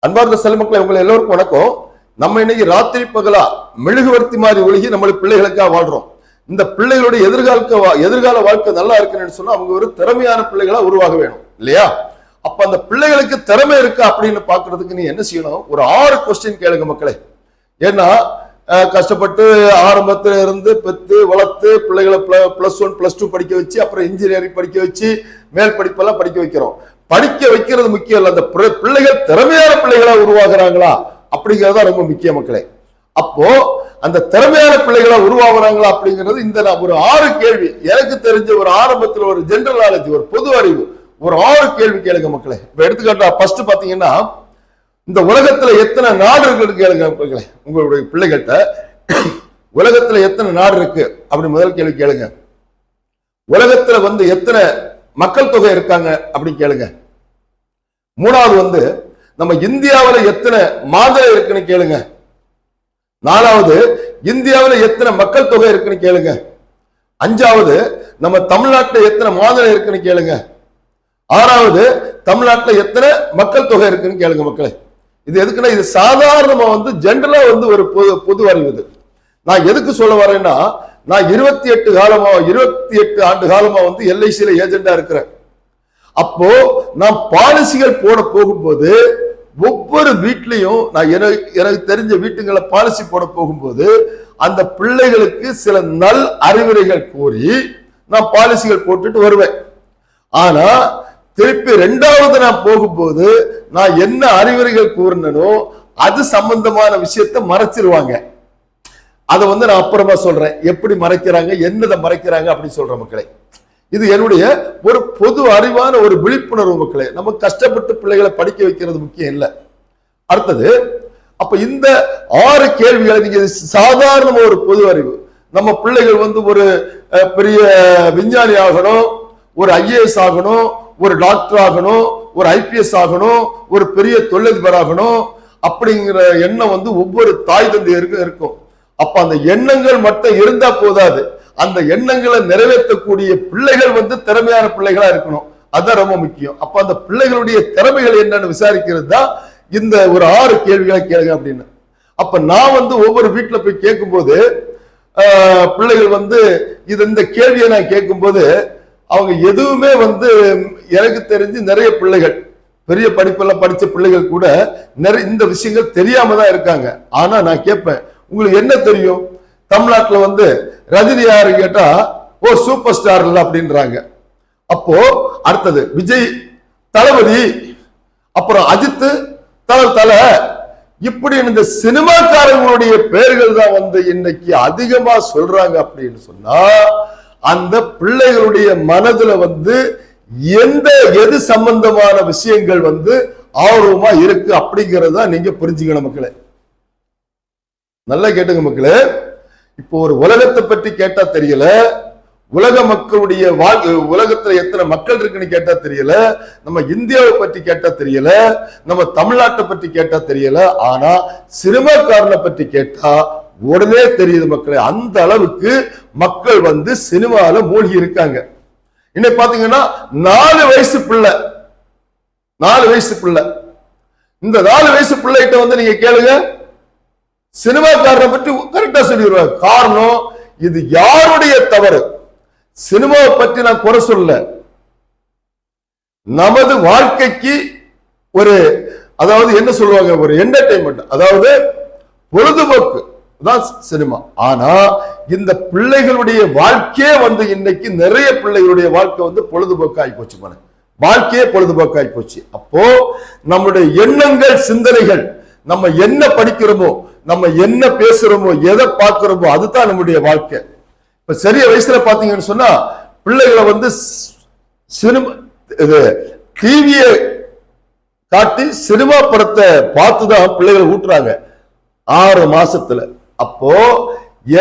அன்பார்ந்த செல்வமக்களை, உங்களை எல்லோருக்கும் வணக்கம். நம்ம இன்னைக்கு ராத்திரி பகலா மெழுகுவர்த்தி மாதிரி ஒழுகி நம்மளுடைய பிள்ளைகளுக்காக வாழ்றோம். இந்த பிள்ளைகளுடைய எதிர்கால வாழ்க்கை நல்லா இருக்குன்னு சொன்னா அவங்க ஒரு திறமையான பிள்ளைகளா உருவாக வேணும் இல்லையா? அப்ப அந்த பிள்ளைகளுக்கு திறமை இருக்கா அப்படின்னு பாக்குறதுக்கு நீ என்ன செய்யணும்? ஒரு 6 கொஸ்டின் கேளுங்க மக்களே. ஏன்னா கஷ்டப்பட்டு ஆரம்பத்துல இருந்து பெத்து வளர்த்து பிள்ளைகளை +1 +2 படிக்க வச்சு அப்புறம் இன்ஜினியரிங் படிக்க வச்சு மேல் படிப்பெல்லாம் படிக்க வைக்கிறோம். படிக்க வைக்கிறது முக்கியம் இல்ல, அந்த பிள்ளைகள் திறமையான பிள்ளைகளா உருவாகிறாங்களா அப்படிங்கறதா ரொம்ப முக்கிய மக்களே. அப்போ அந்த திறமையான பிள்ளைகளா உருவாகிறாங்களா அப்படிங்கிறது இந்த ஒரு 6 கேள்வி எனக்கு தெரிஞ்ச ஒரு ஆரம்பத்தில் ஒரு ஜெனரல் நாலேஜ், ஒரு பொது அறிவு, ஒரு 6 கேள்வி கேளுங்க மக்களே. இப்ப எடுத்துக்காட்டா ஃபர்ஸ்ட் பாத்தீங்கன்னா, இந்த உலகத்துல எத்தனை நாடு இருக்கு கேளுங்க மக்களே. உங்களுடைய பிள்ளைகள்கிட்ட உலகத்துல எத்தனை நாடு இருக்கு அப்படி முதல் கேள்வி கேளுங்க. உலகத்துல எத்தனை மக்கள் தொகை இருக்காங்க அப்படின்னு கேளுங்க. மூணாவது நம்ம இந்தியாவில எத்தனை மாநிலம் இருக்குன்னு கேளுங்க. 4வது இந்தியாவில எத்தனை மக்கள் தொகை இருக்குன்னு கேளுங்க. 5வது நம்ம தமிழ்நாட்டில் எத்தனை மாநிலம் இருக்குன்னு கேளுங்க. 6வது தமிழ்நாட்டில் எத்தனை மக்கள் தொகை இருக்குன்னு கேளுங்க மக்களே. இது எதுக்குன்னா, இது சாதாரணமா ஜென்ரலா ஒரு பொது அறிவு. நான் எதுக்கு சொல்ல வரேன்னா, நான் 28 ஆண்டு காலமா LICல ஏஜெண்டா இருக்கிறேன். அப்போ நான் பாலிசிகள் போட போகும்போது ஒவ்வொரு வீட்லயும் நான் எனக்கு தெரிஞ்ச வீட்டுங்களை பாலிசி போட போகும்போது அந்த பிள்ளைகளுக்கு சில நல் அறிவுரைகள் கூறி நான் பாலிசிகள் போட்டுட்டு வருவேன். ஆனா திருப்பி 2வது நான் போகும்போது நான் என்ன அறிவுரைகள் கூறினோ அது சம்பந்தமான விஷயத்தை மறைச்சிருவாங்க. அதை நான் அப்புறமா சொல்றேன், எப்படி மறைக்கிறாங்க, என்னதை மறைக்கிறாங்க அப்படின்னு சொல்ற மக்களே. இது என்னுடைய ஒரு பொது அறிவான ஒரு விழிப்புணர்வு மக்களே. நம்ம கஷ்டப்பட்டு பிள்ளைகளை படிக்க வைக்கிறது முக்கியம் இல்லை. அடுத்தது, அப்ப இந்த 6 கேள்விகளை நீங்க சாதாரண ஒரு பொது அறிவு. நம்ம பிள்ளைகள் ஒரு பெரிய விஞ்ஞானி ஆகணும், ஒரு IAS ஆகணும், ஒரு டாக்டர் ஆகணும், ஒரு IPS ஆகணும், ஒரு பெரிய தொழிலதிபர் ஆகணும் அப்படிங்கிற எண்ணம் ஒவ்வொரு தாய் தந்தையருக்கும் இருக்கும். அப்ப அந்த எண்ணங்கள் மட்டும் இருந்தா போதாது, அந்த எண்ணங்களை நிறைவேற்றக்கூடிய பிள்ளைகள் திறமையான பிள்ளைகளா இருக்கணும். அதுதான் ரொம்ப முக்கியம். அப்ப அந்த பிள்ளைகளுடைய திறமைகள் என்னன்னு விசாரிக்கிறது தான் இந்த ஒரு 6 கேள்விகளை கேளுங்க அப்படின்னு. அப்ப நான் ஒவ்வொரு வீட்டுல போய் கேட்கும்போது பிள்ளைகள் இந்த கேள்வியை நான் கேட்கும்போது அவங்க எதுவுமே எனக்கு தெரிஞ்சு நிறைய பிள்ளைகள் பெரிய படிப்பெல்லாம் படிச்ச பிள்ளைகள் கூட நிறைய இந்த விஷயங்கள் தெரியாம தான் இருக்காங்க. ஆனா நான் கேட்பேன், உங்களுக்கு என்ன தெரியும்? தமிழ்நாட்டுல ரஜினி யாரு கேட்டா ஓ சூப்பர் ஸ்டார் இல்ல அப்படின்றாங்க. அப்போ அடுத்தது விஜய், தளபதி, அப்புறம் அஜித், தலை, இப்படி இந்த சினிமாக்காரங்களுடைய பெயர்கள் தான் இன்னைக்கு அதிகமா சொல்றாங்க அப்படின்னு சொன்னா அந்த பிள்ளைகளுடைய மனதுல எது சம்பந்தமான விஷயங்கள் ஆர்வமா இருக்கு அப்படிங்கறத நீங்க புரிஞ்சுக்கணும் மக்களே. நல்லா கேட்டுங்க மக்களே. இப்போ ஒரு உலகத்தை பற்றி கேட்டா தெரியல, உலக மக்களுடைய உலகத்துல எத்தனை மக்கள் இருக்குன்னு கேட்டா தெரியல, நம்ம இந்தியாவை பற்றி கேட்டா தெரியல, நம்ம தமிழ்நாட்டை பற்றி கேட்டா தெரியல, ஆனா சினிமாக்காரனை பற்றி கேட்டா உடனே தெரியுது மக்களே. அந்த அளவுக்கு மக்கள் சினிமால மூழ்கி இருக்காங்க. இன்னைக்கு பாத்தீங்கன்னா 4 வயசு பிள்ளை, இந்த 4 வயசு பிள்ளைகிட்ட நீங்க கேளுங்க, சினிமாக்காரனை பற்றி கரெக்டா சொல்லிடுவாங்க. காரணம், இது யாருடைய தவறு? சினிமாவை பற்றி நான் குறை சொல்ல, நமது வாழ்க்கைக்கு அதாவது என்ன சொல்லுவாங்க, ஒரு என்டர்டைன்மெண்ட், அதாவது பொழுதுபோக்கு தான் சினிமா. ஆனா இந்த பிள்ளைகளுடைய வாழ்க்கையே இன்னைக்கு நிறைய பிள்ளைகளுடைய வாழ்க்கை பொழுதுபோக்கு ஆகி போச்சு, வாழ்க்கையே பொழுதுபோக்கு ஆகி போச்சு. அப்போ நம்முடைய எண்ணங்கள், சிந்தனைகள், நம்ம என்ன படிக்கிறோமோ, நம்ம என்ன பேசுறோமோ, எதை பார்க்கிறோமோ அதுதான் நம்முடைய வாழ்க்கை. இப்ப சரிய வயசுல பாத்தீங்கன்னு சொன்னா பிள்ளைகளை சினிமா டிவியை காட்டி சினிமா படத்தை பார்த்துதான் பிள்ளைகளை ஊட்டுறாங்க 6 மாசத்துல. அப்போ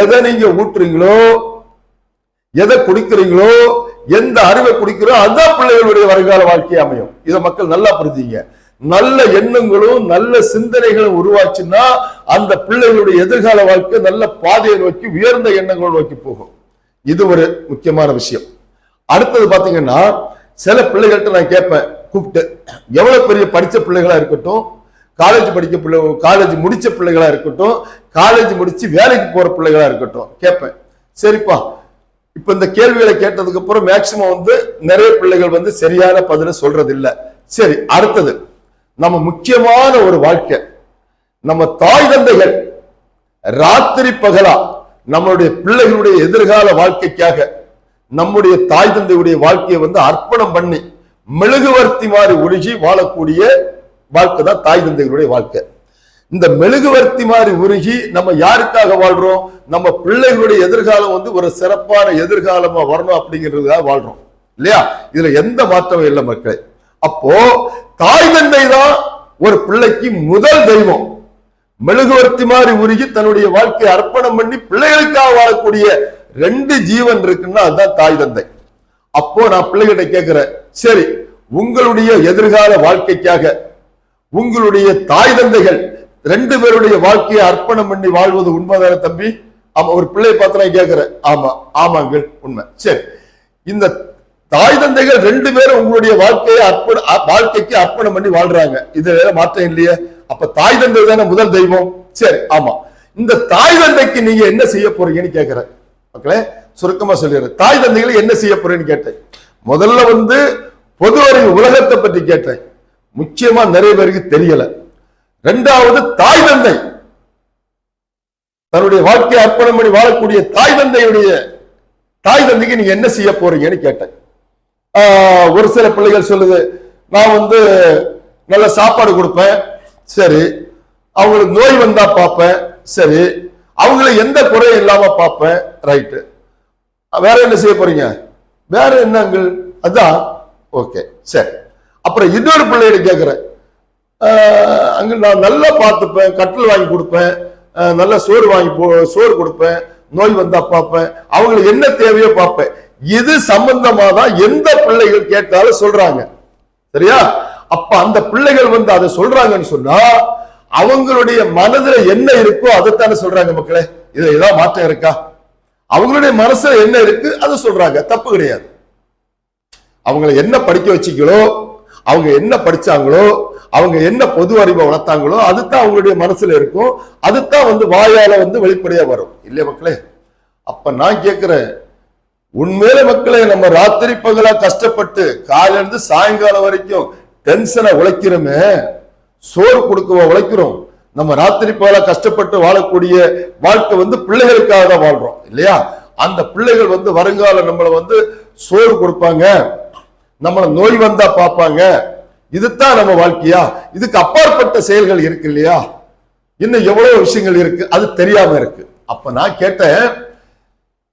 எதை நீங்க ஊட்டுறீங்களோ, எதை குடிக்கிறீங்களோ, எந்த அறிவை குடிக்கிறோ அதுதான் பிள்ளைகளுடைய வருங்கால வாழ்க்கையை அமையும். இதை மக்கள் நல்லா புரிஞ்சுங்க. நல்ல எண்ணங்களும் நல்ல சிந்தனைகளும் உருவாச்சுன்னா அந்த பிள்ளைகளுடைய எதிர்கால வாழ்க்கை நல்ல பாதையை நோக்கி உயர்ந்த எண்ணங்கள் நோக்கி போகும். இது ஒரு முக்கியமான விஷயம். அடுத்தது பாத்தீங்கன்னா, சில பிள்ளைகள்கிட்ட நான் கேட்பேன் கூப்பிட்டு, எவ்வளவு பெரிய படிச்ச பிள்ளைகளா இருக்கட்டும், காலேஜ் படிக்க பிள்ளை, காலேஜ் முடிச்ச பிள்ளைகளா இருக்கட்டும், காலேஜ் முடிச்சு வேலைக்கு போற பிள்ளைகளா இருக்கட்டும், கேட்பேன். சரிப்பா, இப்ப இந்த கேள்விகளை கேட்டதுக்கு அப்புறம் மேக்சிமம் வந்து நிறைய பிள்ளைகள் வந்து சரியான பதில சொல்றது இல்ல. சரி, அடுத்தது நம்ம முக்கியமான ஒரு வாழ்க்கை, நம்ம தாய் தந்தைகள் ராத்திரி பகலா நம்மளுடைய பிள்ளைகளுடைய எதிர்கால வாழ்க்கைக்காக நம்முடைய தாய் தந்தையுடைய வாழ்க்கையை வந்து அர்ப்பணம் பண்ணி மெழுகுவர்த்தி மாதிரி உருகி வாழக்கூடிய வாழ்க்கை தான் தாய் தந்தைகளுடைய வாழ்க்கை. இந்த மெழுகுவர்த்தி மாதிரி உருகி நம்ம யாருக்காக வாழ்றோம்? நம்ம பிள்ளைகளுடைய எதிர்காலம் வந்து ஒரு சிறப்பான எதிர்காலமா வரணும் அப்படிங்கிறதுக்காக வாழ்றோம் இல்லையா? இதுல எந்த மாற்றமும் இல்லை மக்களே. அப்போ தாய் தந்தை தான் ஒரு பிள்ளைக்கு முதல் தெய்வம். மெழுகுவர்த்தி மாதிரி உருகி தன்னுடைய வாழ்க்கையை அர்ப்பணம் பண்ணி பிள்ளைகளுக்காக வாழக்கூடிய 2 ஜீவன் இருக்குன்னா அதுதான் தாய் தந்தை. அப்போ நான் பிள்ளைகிட்ட கேட்கிறேன், சரி உங்களுடைய எதிர்கால வாழ்க்கைக்காக உங்களுடைய தாய் தந்தைகள் 2 பேருடைய வாழ்க்கையை அர்ப்பணம் பண்ணி வாழ்வது உண்மைதான தம்பி? ஆமா. ஒரு பிள்ளை பார்த்து நான் கேட்கிறேன், ஆமா ஆமாங்கள் உண்மை. சரி, இந்த தாய் தந்தைகள் 2 பேரும் உங்களுடைய வாழ்க்கைக்கு அர்ப்பணம் பண்ணி வாழ்றாங்க, இதுல மாற்றம் இல்லையே. அப்ப தாய் தந்தை தானே முதல் தெய்வம். சரி, ஆமா. இந்த தாய் தந்தைக்கு நீங்க என்ன செய்ய போறீங்கன்னு கேட்கிறேன் மக்களே. சுருக்கமா சொல்லிடுறேன், தாய் தந்தைகளை என்ன செய்ய போறேன்னு கேட்டேன். முதல்ல வந்து பொது அறிவு உலகத்தை பற்றி கேட்டேன், முக்கியமா நிறைய பேருக்கு தெரியல. 2வது தாய் தந்தை தன்னுடைய வாழ்க்கையை அர்ப்பணம் பண்ணி வாழக்கூடிய தாய் தந்தைக்கு நீங்க என்ன செய்ய போறீங்கன்னு கேட்டேன். ஒரு சில பிள்ளைகள் சொல்லுது, நான் வந்து நல்ல சாப்பாடு கொடுப்பேன், சரி. அவங்களுக்கு நோய் வந்தா பார்ப்பேன், சரி. அவங்கள எந்த குறையும் இல்லாம பார்ப்பேன், ரைட்டு. வேற என்ன செய்ய போறீங்க? வேற என்னங்கள்? அதான் ஓகே, சரி. அப்புறம் இன்னொரு பிள்ளைகிட்ட கேட்கிறேன், அங்க நான் நல்லா பார்த்துப்பேன், கட்டில் வாங்கி கொடுப்பேன், நல்ல சோறு கொடுப்பேன், நோய் வந்தா பார்ப்பேன், அவங்களுக்கு என்ன தேவையோ பார்ப்பேன். இது சம்பந்தமா தான் எந்த பிள்ளைகள் கேட்டாலும் சொல்றாங்க, சரியா? அப்ப அந்த பிள்ளைகள் வந்து அதை சொல்றாங்கன்னு சொன்னா அவங்களுடைய மனதுல என்ன இருக்கோ அதைத்தானே சொல்றாங்க மக்களே. இதுல ஏதாவது மாற்றம் இருக்கா? அவங்களுடைய மனசுல என்ன இருக்கு அதை சொல்றாங்க, தப்பு கிடையாது. அவங்களை என்ன படிக்க வச்சிங்களோ, அவங்க என்ன படிச்சாங்களோ, அவங்க என்ன பொது அறிவை வளர்த்தாங்களோ அதுதான் அவங்களுடைய மனசுல இருக்கும், அதுதான் வந்து வாயால வந்து வெளிப்படையா வரும் இல்லையா மக்களே? அப்ப நான் கேட்கிறேன், உண்மையில மக்களே நம்ம ராத்திரி பகலா கஷ்டப்பட்டு காலையில இருந்து சாயங்காலம் வரைக்கும் டென்ஷனை உழைக்கிறோமே, சோறு கொடுக்க உழைக்கிறோம். நம்ம ராத்திரி பகலா கஷ்டப்பட்டு வாழக்கூடிய வாழ்க்கை வந்து பிள்ளைகளுக்காக தான் வாழ்றோம் இல்லையா? அந்த பிள்ளைகள் வந்து வருங்கால நம்மளை வந்து சோறு கொடுப்பாங்க, நம்மளை நோய் வந்தா பார்ப்பாங்க, இதுதான் நம்ம வாழ்க்கையா? இதுக்கு அப்பாற்பட்ட செயல்கள் இருக்கு இல்லையா? இன்னும் எவ்வளவு விஷயங்கள் இருக்கு, அது தெரியாம இருக்கு. அப்ப நான் கேட்டேன்,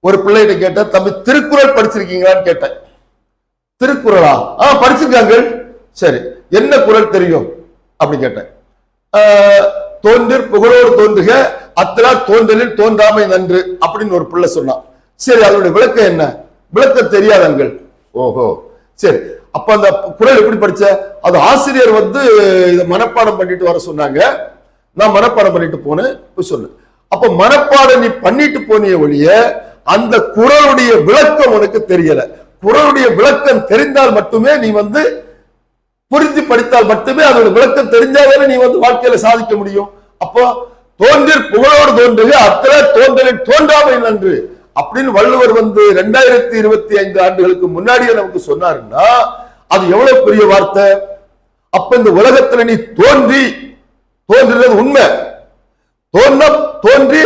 ஒரு பிள்ளைகிட்ட கேட்டேன், தம்பி திருக்குறள் படிச்சிருக்கீங்களான்னு கேட்டேன். திருக்குறளா? படிச்சிருக்காங்க. சரி, என்ன குறள் தெரியும் அப்படி கேட்டேன். தோன்றிற் புகழோடு தோன்றுக, அத்தலார் தோன்றலில் தோன்றாமை நன்று அப்படின்னு ஒரு பிள்ளை சொன்னான். சரி, அதனுடைய விளக்கம் என்ன? விளக்கம் தெரியாதங்கள். ஓஹோ, சரி. அப்ப அந்த குறள் எப்படி படிச்ச? அது ஆசிரியர் வந்து இதை மனப்பாடம் பண்ணிட்டு வர சொன்னாங்க, நான் மனப்பாடம் பண்ணிட்டு போனேன், போய் சொல்லு. அப்ப மனப்பாடம் நீ பண்ணிட்டு போனிய ஒழிய அந்த குறளுடைய விளக்கம் உனக்கு தெரியல. குறளுடைய விளக்கம் தெரிந்தால் மட்டுமே நீ வந்து புரிஞ்சு படித்தால் மட்டுமே அதோட விளக்கம் தெரிஞ்சாதானே நீ வந்து வாழ்க்கையில சாதிக்க முடியும். அப்போ தோன்றிற் புகழோடு தோன்றுக, அத்தனை தோன்றலில் தோன்றாமை நன்று அப்படின்னு வள்ளுவர் வந்து 2025 ஆண்டுகளுக்கு முன்னாடியே நமக்கு சொன்னாருன்னா அது எவ்வளவு பெரிய வார்த்தை. அப்ப இந்த உலகத்துல நீ தோன்றினது உண்மை, தோன்றி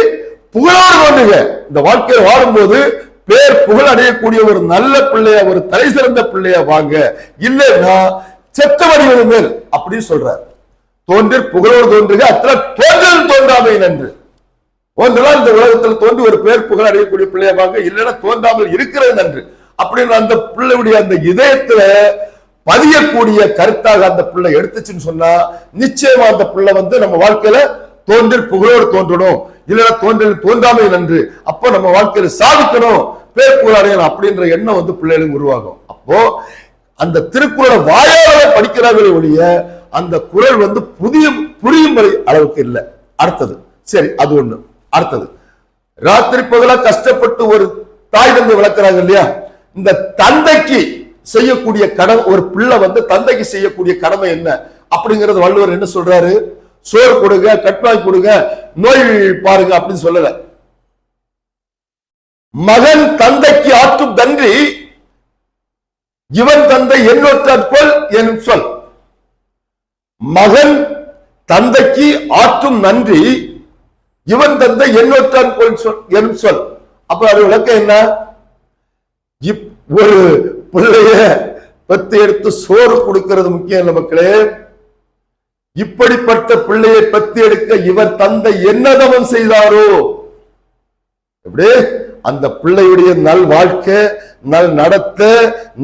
புகழோடு தோன்றுக. இந்த வாழ்க்கையில வாழும்போது பேர் புகழ் அடையக்கூடிய ஒரு நல்ல பிள்ளையா, ஒரு தலை சிறந்த பிள்ளையா வாங்க, இல்லைன்னா செத்த வடிவது மேல் அப்படின்னு சொல்றார். தோன்றிற் புகழோடு தோன்றுக, அத்தனை தோன்றல் தோன்றாமை நன்று. ஒன்றுதான் இந்த உலகத்தில் தோன்றி ஒரு பேர் புகழ் அடையக்கூடிய பிள்ளையா வாங்க, இல்லைன்னா தோன்றாமல் இருக்கிறது நன்று அப்படின்னு அந்த பிள்ளையுடைய அந்த இதயத்துல பதியக்கூடிய கருத்தாக அந்த பிள்ளை எடுத்துச்சுன்னு சொன்னா நிச்சயமா அந்த பிள்ளை வந்து நம்ம வாழ்க்கையில தோன்றிற் புகழோடு தோன்றணும், இல்லைன்னா தோன்றாமை நன்று, அப்போ நம்ம வாழ்க்கையில சாதிக்கணும், பேர் புகழ் அடையணும் அப்படின்ற எண்ணம் வந்து பிள்ளைகளுக்கு உருவாகும். அப்போ அந்த திருக்குறளை வாயால படிக்கிறார்களே ஒழிய அந்த குறள் வந்து புரியும் அளவுக்கு இல்லை. அடுத்தது, சரி, அது ஒண்ணு. அடுத்தது, ராத்திரி பகலா கஷ்டப்பட்டு ஒரு தாய் தந்தை வளர்க்கிறாங்க இல்லையா? இந்த தந்தைக்கு செய்யக்கூடிய கடமை, ஒரு பிள்ளை வந்து தந்தைக்கு செய்யக்கூடிய கடமை என்ன அப்படிங்கறது வள்ளுவர் என்ன சொல்றாரு? சோறு கொடுங்க, கட்பாய் கொடுங்க, நோய் பாருங்க அப்படின்னு சொல்லல. மகன் தந்தைக்கு ஆற்றும் நன்றி இவன் தந்தை என்னொற்றாற்போல் எனும் சொல். மகன் தந்தைக்கு ஆற்றும் நன்றி இவன் தந்தை என்னொற்றான் போல் எனும் சொல். அப்ப அது விளக்கம் என்ன? ஒரு பிள்ளைய பத்து எடுத்து சோறு கொடுக்கிறது முக்கியம் இல்ல மக்களே. இப்படிப்பட்ட பிள்ளையை பத்தி எடுக்க இவர் தந்தை என்ன தவம் செய்தாரோ, எப்படி அந்த பிள்ளையுடைய நல் வாழ்க்கை, நல் நடத்த,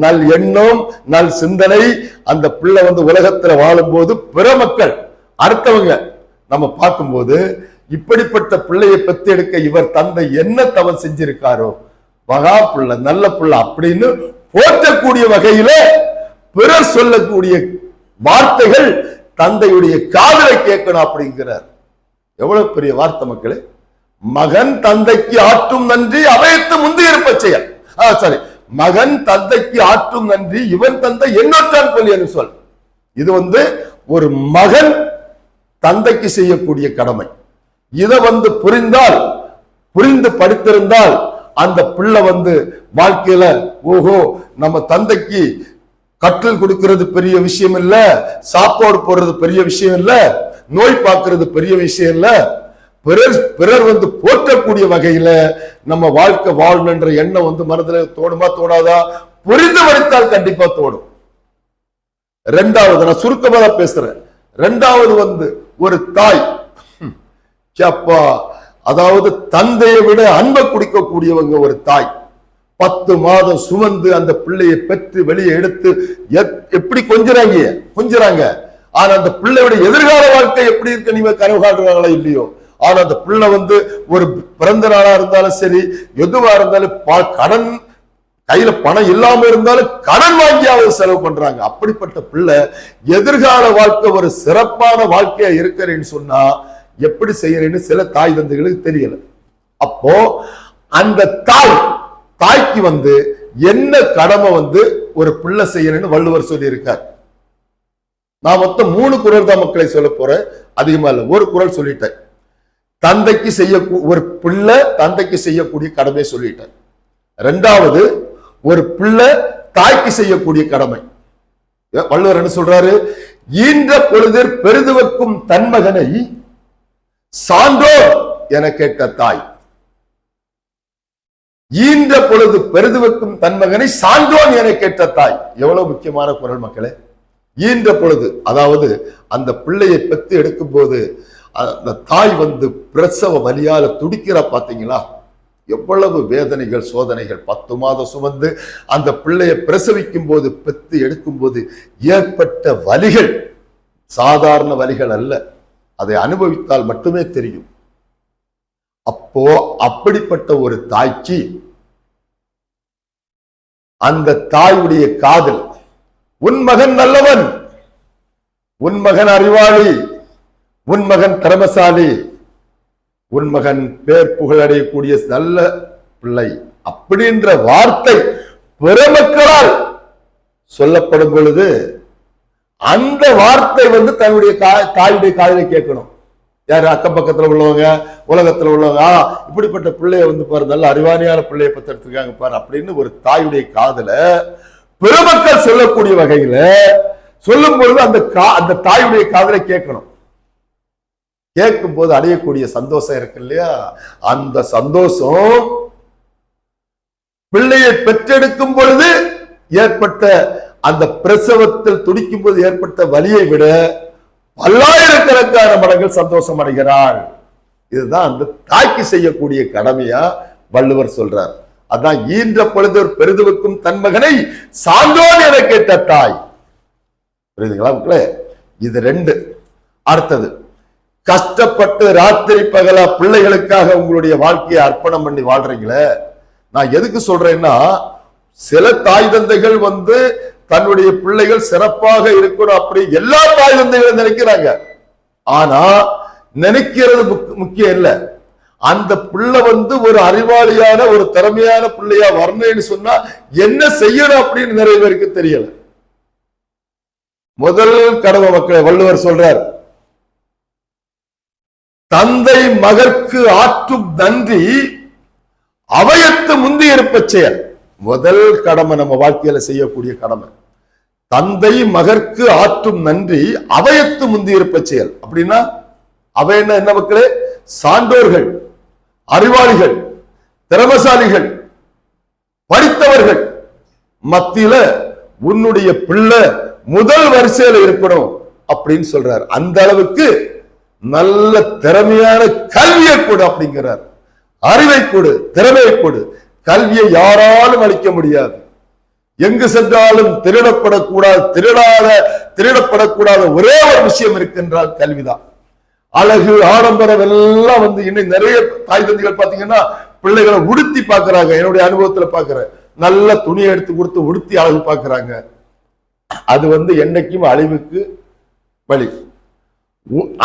நல் எண்ணம், நல் சிந்தனை, அந்த பிள்ளை உலகத்துல வாழும் போது பிற மக்கள் அடுத்தவங்க நம்ம பார்க்கும்போது இப்படிப்பட்ட பிள்ளையை பத்தி எடுக்க இவர் தந்தை என்ன தவம் செஞ்சிருக்காரோ, மகா பிள்ளை, நல்ல பிள்ளை அப்படின்னு போற்றக்கூடிய வகையில பிறர் சொல்லக்கூடிய வார்த்தைகள் தந்தையுடைய காதலை கேட்கணும் அப்படிங்கிறார். எவ்வளவு பெரிய வார்த்தை மக்களே. மகன் தந்தைக்கு ஆற்றும் நன்றி அவையத்து முந்தி இருப்ப செயல். சாரி, மகன் தந்தைக்கு ஆற்றும் நன்றி இவன் தந்தை என்னொற்றான் போல் என்று சொல். இது ஒரு மகன் தந்தைக்கு செய்யக்கூடிய கடமை. இதை புரிந்தால், புரிந்து படித்திருந்தால் அந்த பிள்ளை வாழ்க்கையில ஓஹோ நம்ம தந்தைக்கு கட்டில் கொடுக்கிறது பெரிய விஷயம் இல்ல, சாப்பாடு போடுறது பெரிய விஷயம் இல்ல, நோய் பார்க்கிறது பெரிய விஷயம் இல்ல, பிறர் போற்றக்கூடிய வகையில நம்ம வாழ்க்கை வாழணுன்ற எண்ணம் மனதில் தோணுமா தோணாதா? புரிந்து படித்தால் கண்டிப்பா தோணும். ரெண்டாவது, நான் சுருக்கமா தான் பேசுறேன். ரெண்டாவது ஒரு தாய், அதாவது தந்தையை விட அன்பை குடிக்கக்கூடியவங்க ஒரு தாய். 10 மாதம் சுமந்து அந்த பிள்ளையை பெற்று வெளியே எடுத்து எப்படி கொஞ்சறாங்க. ஆனா அந்த பிள்ளையோட எதிர்கால வாழ்க்கை எப்படி இருக்கு நீங்க கனவு காட்டுறாங்களா இல்லையோ, ஆனா அந்த பிள்ளை ஒரு பிறந்த நாளா இருந்தாலும் சரி, எதுவா இருந்தாலும் கடன் கையில பணம் இல்லாம இருந்தாலும் கடன் வாங்கியாவது செலவு பண்றாங்க. அப்படிப்பட்ட பிள்ளை எதிர்கால வாழ்க்கை ஒரு சிறப்பான வாழ்க்கையா இருக்கிறேன்னு சொன்னா எப்படி செய்யறேன்னு சில தாய் தந்தைகளுக்கு தெரியல. அப்போ அந்த தாய்க்கு என்ன கடமை ஒரு பிள்ளை செய்யணும்னு வள்ளுவர் சொல்லி இருக்கார். நான் மொத்தம் 3 குறள் தான் மக்களை சொல்ல போறேன், அதிகமா இல்ல. ஒரு குறள் சொல்லிட்டேன், தந்தைக்கு ஒரு பிள்ளை தந்தைக்கு செய்யக்கூடிய கடமை சொல்லிட்டேன். ரெண்டாவது, ஒரு பிள்ளை தாய்க்கு செய்யக்கூடிய கடமை. வள்ளுவர் என்ன சொல்றாரு? ஈன்ற பொழுதில் பெரிதுவக்கும் தன்மகனை சான்றோர் என கேட்ட தாய். ஈன்ற பொழுது பெரிதுவக்கும் தன்மகனை சான்றோன் என கேட்ட தாய். எவ்வளவு முக்கியமான குறள் மக்களே. ஈன்ற பொழுது, அதாவது அந்த பிள்ளையை பெற்று எடுக்கும் போது அந்த தாய் பிரசவ வலியால துடிக்கிறா பாத்தீங்களா? எவ்வளவு வேதனைகள், சோதனைகள். 10 மாதம் சுமந்து அந்த பிள்ளையை பிரசவிக்கும் போது, பெற்று எடுக்கும் போது ஏற்பட்ட வலிகள் சாதாரண வலிகள் அல்ல. அதை அனுபவித்தால் மட்டுமே தெரியும். அப்போ அப்படிப்பட்ட ஒரு தாய்க்கு அந்த தாயுடைய காதல், உன் மகன் நல்லவன், உன் மகன் அறிவாளி, உன் மகன் திறமசாலி, உன் மகன் பேர் புகழடையக்கூடிய நல்ல பிள்ளை அப்படின்ற வார்த்தை பெருமக்களால் சொல்லப்படும் பொழுது அந்த வார்த்தை தன்னுடைய தாயுடைய காதலை கேட்கணும். யாரு? அக்கம் பக்கத்துல உள்ளவங்க, உலகத்துல உள்ளவங்க, இப்படிப்பட்ட பிள்ளைய பாரு, நல்ல அறிவானியான பிள்ளைய பத்தி எடுத்திருக்காங்க பாரு அப்படின்னு ஒரு தாயுடைய காதல பெருமக்கள் சொல்லக்கூடிய வகையில சொல்லும் பொழுது அந்த தாயுடைய காதலை கேட்கணும். கேட்கும் போது அடையக்கூடிய சந்தோஷம் இருக்கு இல்லையா? அந்த சந்தோஷம் பிள்ளையை பெற்றெடுக்கும் பொழுது ஏற்பட்ட அந்த பிரசவத்தில் துடிக்கும் போது ஏற்பட்ட வலியை விட பல்லாயிரக்கணக்கான மடங்கள் சந்தோஷம் அடைகிறாள். இதுதான் அந்த தாய்க்கு செய்யக்கூடிய கடமையா வள்ளுவர் சொல்றார். அதான் ஈன்ற பொழுது பெரிதுவக்கும் தன் மகனை சான்றோன் என கேட்ட தாய். புரியுதுங்களா மக்களே? இது 2. அடுத்தது, கஷ்டப்பட்டு ராத்திரி பகலா பிள்ளைகளுக்காக உங்களுடைய வாழ்க்கையை அர்ப்பணம் பண்ணி வாழ்றீங்களே. நான் எதுக்கு சொல்றேன்னா, சில தாய் தந்தைகள் தன்னுடைய பிள்ளைகள் சிறப்பாக இருக்கணும் அப்படி எல்லா தாய் தந்தைகளும் நினைக்கிறாங்க. ஆனா நினைக்கிறது முக்கியம் இல்ல. அந்த பிள்ளை ஒரு அறிவாளியான ஒரு திறமையான பிள்ளையா வரணும்னு சொன்னா என்ன செய்யணும் அப்படின்னு நிறைய பேருக்கு தெரியல. முதல் கடமை மக்களை வள்ளுவர் சொல்றார், தந்தை மகற்கு ஆற்றும் நன்றி அவையத்து முந்தி இருப்ப செயல். முதல் கடமை நம்ம வாழ்க்கையில செய்யக்கூடிய கடமை. தந்தை மகற்கு ஆற்றும் நன்றி அவையத்து முந்தி இருப்ப செயல். அப்படின்னா அவை என்ன மக்களே? சான்றோர்கள், அறிவாளிகள், திறமசாலிகள், படித்தவர்கள் மத்தியில உன்னுடைய பிள்ளை முதல் வரிசையில இருக்கணும் அப்படின்னு சொல்றார். அந்த அளவுக்கு நல்ல திறமையான கல்வியை கொடு அப்படிங்கிறார். அறிவை கொடு, திறமையை கொடு. கல்வியை யாராலும் அளிக்க முடியாது. எங்கு சென்றாலும் திருடப்படக்கூடாது, திருடப்படக்கூடாத ஒரே ஒரு விஷயம் இருக்கின்றால் கல்விதான். அழகு, ஆடம்பரம் எல்லாம் இன்னும் நிறைய தாய் தந்தைகள் பாத்தீங்கன்னா பிள்ளைகளை உடுத்தி பாக்குறாங்க. என்னுடைய அனுபவத்துல பாக்குறேன். நல்ல துணியை எடுத்து கொடுத்து உடுத்தி அழகு பாக்குறாங்க. அது என்னைக்கும் அழிவுக்கு வழி.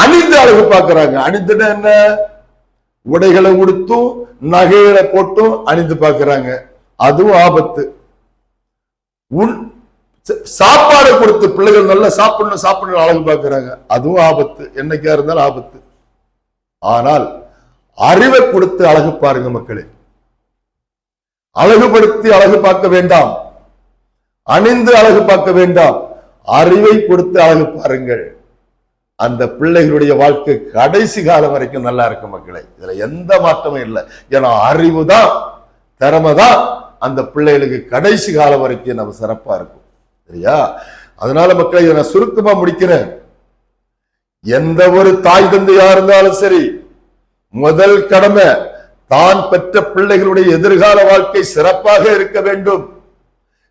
அணிந்து அழகு பார்க்கிறாங்க. அணிந்துனா என்ன? உடைகளை உடுத்தும் நகைகளை போட்டும் அணிந்து பார்க்கிறாங்க. அதுவும் ஆபத்து. சாப்பாடு கொடுத்து பிள்ளைகள் நல்லா சாப்பிடணும் அழகு பார்க்கிறாங்க. அதுவும் ஆபத்து. என்னைக்கா இருந்தாலும் ஆபத்து. ஆனால் அறிவை கொடுத்து அழகு பாருங்க மக்களே. அழகுபடுத்தி அழகு பார்க்க வேண்டாம், அணிந்து அழகு பார்க்க வேண்டாம். அறிவை கொடுத்து அழகு பாருங்கள். அந்த பிள்ளைகளுடைய வாழ்க்கை கடைசி காலம் வரைக்கும் நல்லா இருக்கு மக்களே. இதுல எந்த மாற்றமும் இல்லை. ஏன்னா அறிவு தான், திறமை தான் அந்த பிள்ளைகளுக்கு கடைசி காலம் வரைக்கும் நம்ம சிறப்பா இருக்கும். சரியா? அதனால மக்களை இதை நான் சுருக்கமா முடிக்கிறேன். எந்த ஒரு தாய் தந்தையா இருந்தாலும் சரி, முதல் கடமை தான் பெற்ற பிள்ளைகளுடைய எதிர்கால வாழ்க்கை சிறப்பாக இருக்க வேண்டும்.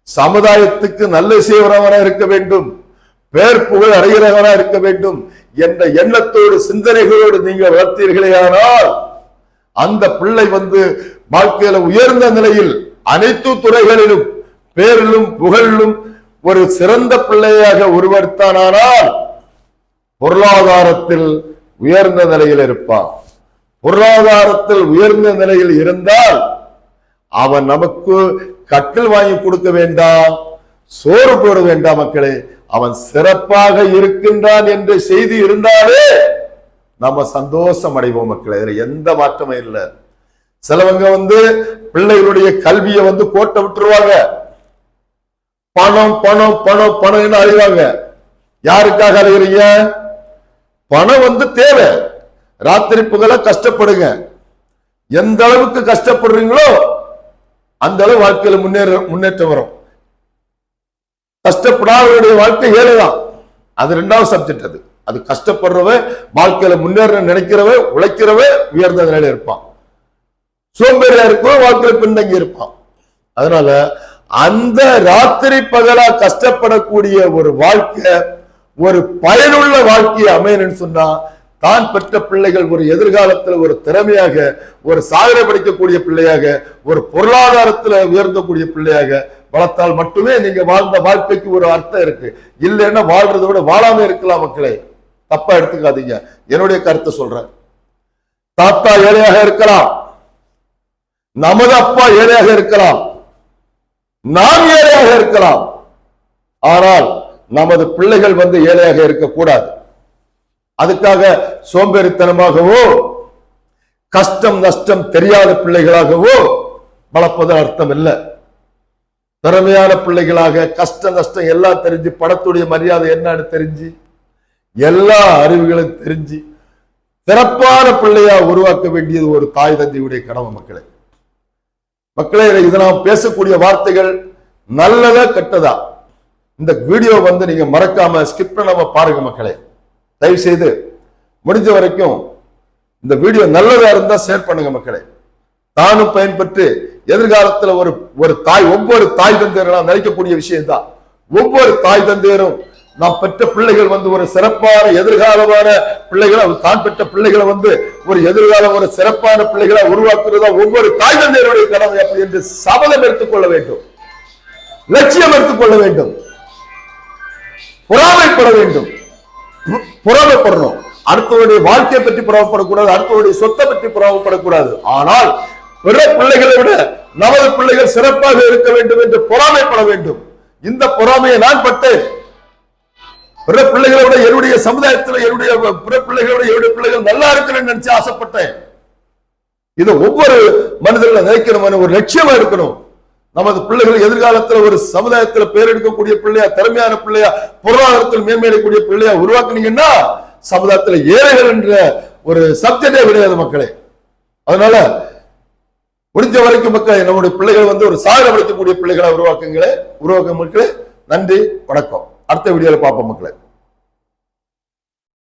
சமுதாயத்துக்கு நல்ல செய்வரவனா இருக்க வேண்டும், பேர் புகழ் அடைகிறவனா இருக்க வேண்டும் என்ற எண்ணத்தோடு சிந்தனைகளோடு நீங்க வளர்த்தீர்களே ஆனால் அந்த பிள்ளை வாழ்க்கையில உயர்ந்த நிலையில் அனைத்து துறைகளிலும் பேரிலும் புகழிலும் ஒரு சிறந்த பிள்ளையாக உருவெடுத்தானால் பொருளாதாரத்தில் உயர்ந்த நிலையில் இருப்பான். பொருளாதாரத்தில் உயர்ந்த நிலையில் இருந்தால் அவன் நமக்கு கட்டில் வாங்கி கொடுக்க வேண்டாம், சோறு போட வேண்டாம் மக்களே. அவன் சிறப்பாக இருக்கின்றான் என்ற செய்தி இருந்தாலே நம்ம சந்தோஷம் அடைவோம் மக்களே. இதுல எந்த மாற்றமும் இல்லை. சிலவங்க பிள்ளைகளுடைய கல்வியை கோட்டை விட்டுருவாங்க. பணம் பணம் பணம் பணம் அழிவாங்க. யாருக்காக அழுகிறீங்க? பணம் தேவை. ராத்திரி புகழ கஷ்டப்படுங்க. எந்த அளவுக்கு கஷ்டப்படுறீங்களோ அந்த அளவு வாழ்க்கையில முன்னேற்றம் வரும். கஷ்டப்படாதவருடைய வாழ்க்கை ஏழைதான். அது ரெண்டாவது சப்ஜெக்ட். அது கஷ்டப்படுறவ வாழ்க்கையில முன்னேற நினைக்கிறவ உழைக்கிறவ உயர்ந்த நிலையில இருப்பான். சோம்பேறியா இருக்கும் வாழ்க்கையில பின்தங்கி இருப்பான். அதனால அந்த ராத்திரி பகலா கஷ்டப்படக்கூடிய ஒரு வாழ்க்கை ஒரு பயனுள்ள வாழ்க்கையை அமையணும்னு சொன்னா தான் பெற்ற பிள்ளைகள் ஒரு எதிர்காலத்தில் ஒரு திறமையாக, ஒரு சாதனை படிக்கக்கூடிய பிள்ளையாக, ஒரு பொருளாதாரத்தில் உயர்ந்தக்கூடிய பிள்ளையாக வளர்த்தால் மட்டுமே நீங்க வாழ்ந்த வாழ்க்கைக்கு ஒரு அர்த்தம் இருக்கு. இல்லைன்னா வாழ்றதை விட வாழாம இருக்கலாம் மக்களே. தப்பா எடுத்துக்காதீங்க. என்னுடைய கருத்தை சொல்றேன். தாத்தா ஏழையாக இருக்கலாம், நமது அப்பா ஏழையாக இருக்கலாம், நாம் ஏழையாக இருக்கலாம். ஆனால் நமது பிள்ளைகள் ஏழையாக இருக்கக்கூடாது. அதுக்காக சோம்பேறித்தனமாகவோ கஷ்டம் நஷ்டம் தெரியாத பிள்ளைகளாகவோ வளர்ப்பது அர்த்தம் இல்லை. திறமையான பிள்ளைகளாக கஷ்ட நஷ்டம் எல்லாம் தெரிஞ்சு, படத்துடைய மரியாதை என்னன்னு தெரிஞ்சு, எல்லா அறிவுகளும் தெரிஞ்சு சிறப்பான பிள்ளையா உருவாக்க வேண்டியது ஒரு தாய் தந்தையுடைய கடமை மக்களே. மக்களே, இது நாம் பேசக்கூடிய வார்த்தைகள் நல்லதா கெட்டதா இந்த வீடியோ நீங்க மறக்காம ஸ்கிப் பண்ணாம பாருங்க மக்களே. தயவு செய்து முடிஞ்ச வரைக்கும் இந்த வீடியோ நல்லதா இருந்தா ஷேர் பண்ணுங்க மக்களே. தானும் பயன்பெற்று எதிர்காலத்துல ஒரு தாய், ஒவ்வொரு தாய் தந்தையரும் நினைக்கக்கூடிய விஷயம் தான். ஒவ்வொரு தாய் தந்தையரும் நாம் பெற்ற பிள்ளைகள் ஒரு சிறப்பான எதிர்காலமான பிள்ளைகளை, தான் பெற்ற பிள்ளைகளை ஒரு எதிர்காலம் ஒரு சிறப்பான பிள்ளைகளை உருவாக்குறதா ஒவ்வொரு தாய் தந்தையருடைய கடமை அப்படி என்று சபதம் எடுத்துக்கொள்ள வேண்டும், லட்சியம் எடுத்துக்கொள்ள வேண்டும், பொறாமைப்பட வேண்டும். பொறாமைப்படணும். அடுத்தவருடைய வாழ்க்கையை பற்றி பொறாமைப்படக்கூடாது, அடுத்தவருடைய சொத்தை பற்றி பொறாமைப்படக்கூடாது. ஆனால் பிற பிள்ளைகளை விட நமது பிள்ளைகள் சிறப்பாக இருக்க வேண்டும் என்று பொறாமைப்பட வேண்டும். இந்த பொறாமையை நான் பட்டேன். பிற பிள்ளைகளோட என்னுடைய சமுதாயத்துல என்னுடைய பிற பிள்ளைகளோட என்னுடைய பிள்ளைகள் நல்லா இருக்கணும்னு நினைச்சு ஆசைப்பட்டேன். இதை ஒவ்வொரு மனிதர்களும் நினைக்கணும், ஒரு லட்சியமா இருக்கணும். நமது பிள்ளைகள் எதிர்காலத்துல ஒரு சமுதாயத்துல பேரெடுக்கக்கூடிய பிள்ளையா, திறமையான பிள்ளையா, பொருளாதாரத்தில் மேம்படக்கூடிய பிள்ளையா உருவாக்குனீங்கன்னா சமுதாயத்துல ஏழைகள் என்ற ஒரு சப்ஜெக்டே கிடையாது மக்களே. அதனால முடிஞ்ச வரைக்கும் மக்கள் நம்முடைய பிள்ளைகள் ஒரு சாதனை படைக்கக்கூடிய பிள்ளைகளை உருவாக்க மக்களே. நன்றி, வணக்கம். அடுத்த வீடியோல பார்ப்போம் மக்களே.